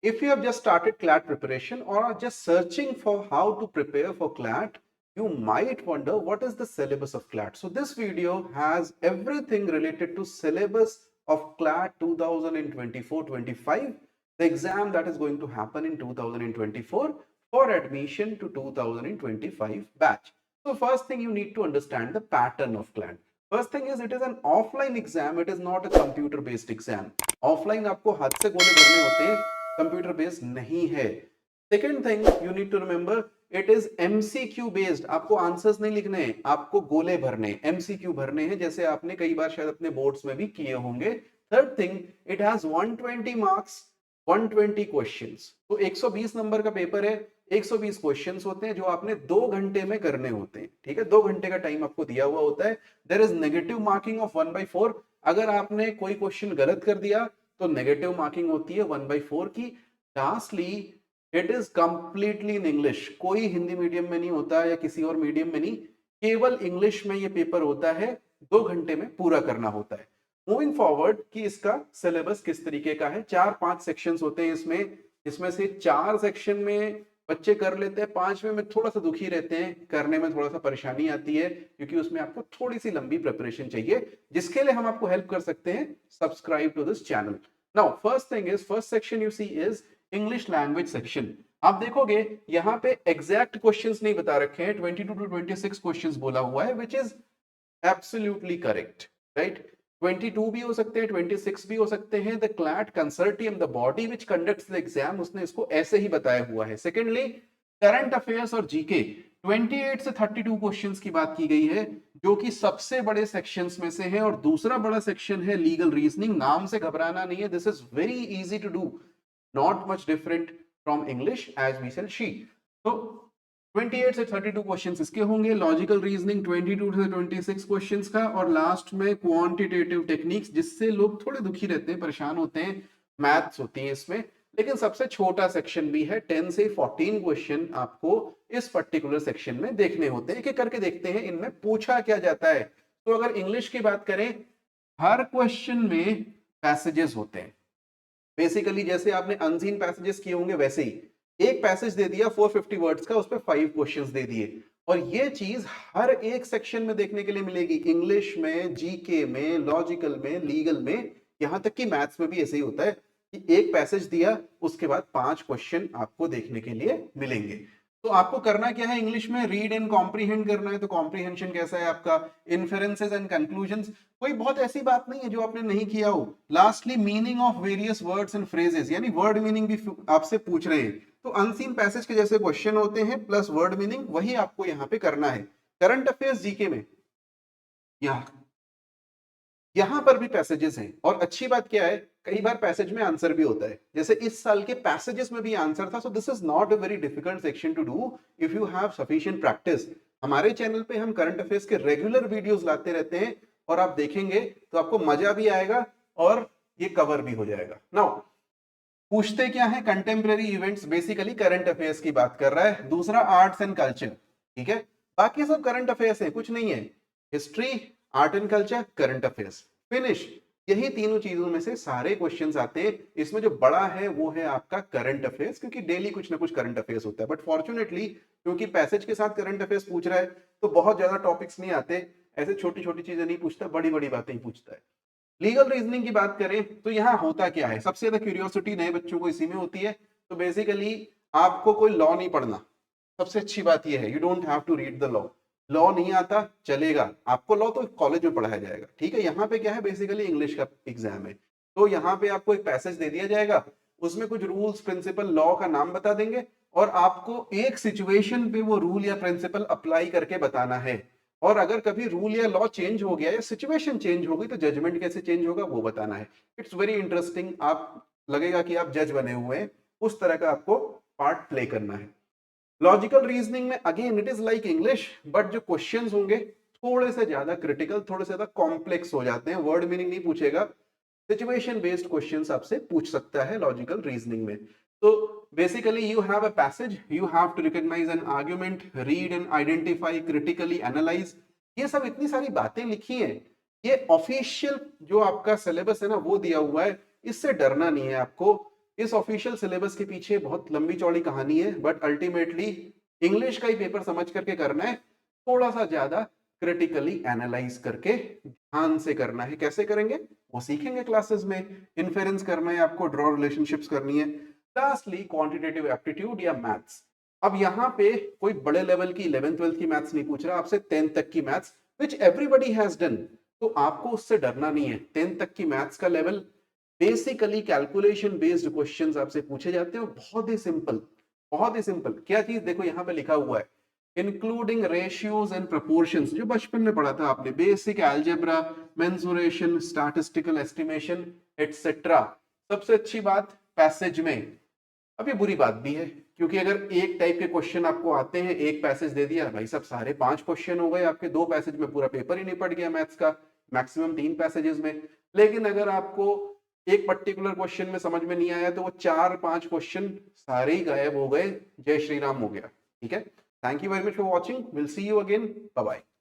If you have just started CLAT preparation or are just searching for how to prepare for CLAT, you might wonder what is the syllabus of CLAT. So this video has everything related to syllabus of CLAT 2024-25, the exam that is going to happen in 2024 for admission to 2025 batch. So first thing, you need to understand the pattern of CLAT. First thing is, it is an offline exam, it is not a computer based exam. Offline आपको हाथ से गोले भरने होते हैं, computer based नहीं है. Second thing you need to remember, it is MCQ based. आपको आंसर्स नहीं लिखने हैं, आपको गोले भरने, एमसीक्यू भरने हैं, जैसे आपने कई बार शायद अपने बोर्ड्स में भी किए होंगे. Third thing, it has 120 marks, 120 questions. तो 120 नंबर का पेपर है, 120 क्वेश्चंस होते हैं जो आपने 2 घंटे में करने होते हैं. ठीक है, 2 घंटे का टाइम आपको दिया हुआ होता है. There is negative marking of 1/4. अगर आपने कोई क्वेश्चन गलत कर दिया तो नेगेटिव मार्किंग होती है 1/4 की. Lastly, it is completely in English. कोई हिंदी मीडियम में नहीं होता या किसी और मीडियम में नहीं, केवल इंग्लिश में ये पेपर होता है. 2 घंटे में पूरा करना होता है. मूविंग फॉरवर्ड कि इसका सिलेबस किस तरीके का है. 4-5 सेक्शंस होते हैं इसमें. इसमें से 4 सेक्शन में बच्चे कर लेते हैं, 5वें में थोड़ा सा दुखी रहते हैं, करने में थोड़ा सा परेशानी आती है क्योंकि उसमें आपको थोड़ी सी लंबी प्रिपरेशन चाहिए, जिसके लिए हम आपको हेल्प कर सकते हैं. Subscribe to this channel. Now first thing is, first section you see is English language section. आप देखोगे यहाँ पे एग्जैक्ट क्वेश्चंस नहीं बता रखे हैं, 22 to 26 क्वेश्चंस बोला हुआ है, which is absolutely correct, right. 22 भी हो सकते हैं, 26 भी हो सकते हैं. The CLAT consortium, the body which conducts the exam, उसने इसको ऐसे ही बताया हुआ है. सेकेंडली, करंट अफेयर्स और जीके 28 से 32 क्वेश्चंस की बात की गई है, जो कि सबसे बड़े सेक्शंस में से है. और दूसरा बड़ा सेक्शन है लीगल रीजनिंग. नाम से घबराना नहीं है, this is very easy to do, not much different from English as we shall see. तो 28 से 32 क्वेश्चंस इसके होंगे. लॉजिकल रीजनिंग 22 से 26 क्वेश्चंस का. और लास्ट में क्वांटिटेटिव टेक्निक्स, जिससे लोग थोड़े दुखी रहते हैं, परेशान होते हैं, मैथ्स होती है इसमें. लेकिन सबसे छोटा सेक्शन भी है, 10 से 14 क्वेश्चन आपको इस पर्टिकुलर सेक्शन में देखने होते हैं. एक करके देखते हैं इनमें पूछा क्या जाता है. तो अगर इंग्लिश की बात करें, हर क्वेश्चन में पैसेजेस होते हैं. बेसिकली जैसे आपने अनसीन पैसेजेस किए होंगे, वैसे ही एक पैसेज दे दिया 450 वर्ड्स का, उस पर 5 क्वेश्चंस दे दिए. और ये चीज हर एक सेक्शन में देखने के लिए मिलेगी, इंग्लिश में, जीके में, लॉजिकल में, लीगल में, यहां तक कि मैथ्स में भी ऐसे ही होता है कि एक पैसेज दिया, उसके बाद 5 क्वेश्चन आपको देखने के लिए मिलेंगे. तो आपको करना क्या है इंग्लिश में, रीड एंड कॉम्प्रीहेंड करना है. तो कॉम्प्रीहेंशन कैसा है आपका, इन्फेरेंसेस एंड कंक्लूजन्स, कोई बहुत ऐसी बात नहीं है जो आपने नहीं किया हो. Lastly, meaning of various words and phrases, यानी वर्ड मीनिंग भी आपसे पूछ रहे हैं. तो अनसीन पैसेज के जैसे क्वेश्चन होते हैं प्लस वर्ड मीनिंग, वही आपको यहाँ पे करना है. करंट अफेयर्स जीके में यहां पर भी पैसेजेस हैं. और अच्छी बात क्या है, कई बार पैसेज में आंसर भी होता है, जैसे इस साल के पैसेजेस में भी आंसर था. So this is not a very difficult section two do if you have sufficient practice. हमारे चैनल पे हम करंट अफेयर्स के रेगुलर वीडियोस लाते रहते हैं, और आप देखेंगे तो आपको मजा भी आएगा और ये कवर भी हो जाएगा. नाउ पूछते क्या है, contemporary events, basically current affairs की बात कर रहा है. दूसरा आर्ट्स एंड कल्चर, ठीक है, बाकी सब करंट अफेयर्स है, कुछ नहीं है. History, art and culture, current affairs, finish. यही तीनों चीजों में से सारे क्वेश्चंस आते हैं. इसमें जो बड़ा है वो है आपका करंट अफेयर्स, क्योंकि डेली कुछ ना कुछ करंट अफेयर्स होता है. बट फॉर्चुनेटली क्योंकि पैसेज के साथ करंट अफेयर्स पूछ रहा है, तो बहुत ज्यादा टॉपिक्स नहीं आते, ऐसे छोटी छोटी चीजें नहीं पूछता, बड़ी बड़ी बातें ही पूछता है. लीगल रीजनिंग की बात करें तो यहाँ होता क्या है, सबसे ज्यादा क्यूरियोसिटी नए बच्चों को इसी में होती है. तो बेसिकली आपको कोई लॉ नहीं पढ़ना. सबसे अच्छी बात यह है, you don't have to read the law. Law नहीं आता चलेगा, आपको लॉ तो कॉलेज में पढ़ाया जाएगा. ठीक है, यहाँ पे क्या है, बेसिकली इंग्लिश का एग्जाम है. तो यहाँ पे आपको एक पैसेज दे दिया जाएगा, उसमें कुछ रूल्स प्रिंसिपल लॉ का नाम बता देंगे, और आपको एक सिचुएशन पे वो रूल या प्रिंसिपल अप्लाई करके बताना है. और अगर कभी रूल या लॉ चेंज हो गया या सिचुएशन चेंज हो गई तो जजमेंट कैसे चेंज होगा वो बताना है. It's very interesting. आप लगेगा कि आप जज बने हुए हैं, उस तरह का आपको पार्ट प्ले करना है. लॉजिकल रीजनिंग में again it is like English, but जो क्वेश्चंस होंगे थोड़े से ज्यादा क्रिटिकल, थोड़े से ज्यादा कॉम्प्लेक्स हो जाते हैं. वर्ड मीनिंग नहीं पूछेगा, सिचुएशन बेस्ड क्वेश्चंस आपसे पूछ सकता है लॉजिकल रीजनिंग में. तो basically you have a passage, you have to recognise an argument, read and identify, critically analyse. ये सब इतनी सारी बातें लिखी हैं. ये ऑफिशियल जो आपका सिलेबस है ना वो दिया हुआ है, इससे डरना नहीं है आपको. इस ऑफिशियल सिलेबस के पीछे बहुत लंबी चौड़ी कहानी है, बट अल्टीमेटली इंग्लिश का ही पेपर समझ करके करना है, थोड़ा सा ज्यादा क्रिटिकली एनालाइज करके ध्यान से करना है। कैसे करेंगे वो सीखेंगे क्लासेस में। इन्फेरेंस करना है आपको, ड्रॉ रिलेशनशिप्स करनी है, लास्टली क्वांटिटेटिव एप्टीट्यूड या मैथ्स। अब यहाँ पे कोई बड़े लेवल की 11th 12th की मैथ्स नहीं पूछ रहा आपसे, 10th तक की maths which everybody has done, तो आपको उससे डरना नहीं है। 10th तक की मैथ्स का level basically calculation based questions आपसे पूछे जाते हैं, बहुत ही सिंपल, बहुत ही सिंपल। क्या चीज देखो यहाँ पे लिखा हुआ है, इंक्लूडिंग रेशियोज एंड प्रोपोर्शंस, जो बचपन में पढ़ा था आपने, basic algebra, mensuration, statistical estimation etcetera. सबसे अच्छी बात पैसेज में, अब ये बुरी बात भी है, क्योंकि अगर एक टाइप के क्वेश्चन आपको आते हैं, एक पैसेज दे दिया भाई साहब, सारे 5 क्वेश्चन हो गए आपके, 2 पैसेज में पूरा पेपर ही निपट गया मैथ्स का, मैक्सिमम 3 पैसेजेस में। लेकिन अगर आपको एक पर्टिकुलर क्वेश्चन में समझ में नहीं आया, तो वो 4-5 क्वेश्चन सारे ही गायब हो गए, जय श्री राम हो गया। ठीक है, thank you very much for watching, will see you again, bye bye.